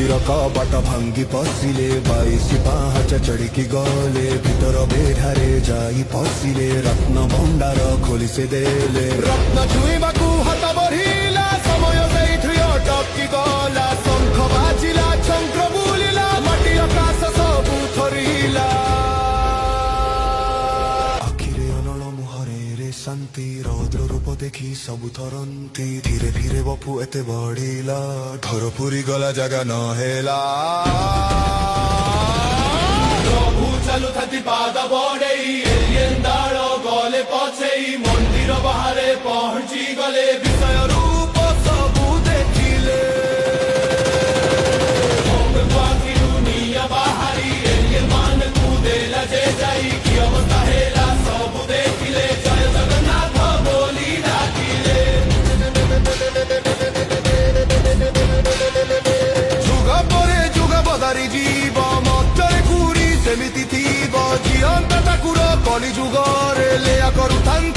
ମନ୍ଦିର କବାଟ ଭାଙ୍ଗି ପଶିଲେ 22 ପାହାଚ ଚଢ଼ିକି ଗଲେ ଭିତର ବେଢ଼ାରେ ଯାଇ ପଶିଲେ ରତ୍ନ ଭଣ୍ଡାର ଖୋଲି ସେ ଦେଲେ ରତ୍ନ ଛୁଇଁବାକୁ ହାତ ବଢ଼ିଲା ସମୟ ସେଇଠି ଅଟକି ଗଲା ଶଙ୍ଖ ବାଜିଲା ଚକ୍ର ବୁଲିଲା ମାଟି ଆକାଶ ସବୁ ଥରିଲା ଆଖିରେ ଅନଳ ମୁହଁରେ ଶାନ୍ତି ରୌଦ୍ର ରୂପ ଦେଖି ସବୁ ଥରନ୍ତି ଧୀରେ ଧୀରେ ବପୁ ଏତେ ବଢିଲା ଘର ପୁରୀ ଗଲା ଜାଗା ନ ହେଲା ପ୍ରଭୁ ଚାଲୁଥାନ୍ତି ପାଦ ବଢ଼େଇ ଏଲିଏନ୍ ଦାଳ ଗଲେ ପଛେଇ ମନ୍ଦିର ବାହାରେ ପହଞ୍ଚି ଗଲେ ବିଷୟ ରୂପ ସବୁ ଦେଖିଲେ ଦୁନିଆ ବାହାରି ଏଲିଏନ୍ ମାନଙ୍କୁ ଦେଲା ଯେ ଯାଇ କି ଅବସ୍ଥା ହେଲା ସବୁ ଦେଖିଲେ ଜୟ ଜଗନ୍ନାଥ ବୋଲି ଡାକିଲେ ଯୁଗ ପରେ ଯୁଗ ବଦଳି ଯିବ ମତରେ କୁରି ସେମିତି ଥିବ ଜିଅନ୍ତା ଠାକୁର କଳି ଯୁଗରେ ଲୀଳା କରୁଥାନ୍ତି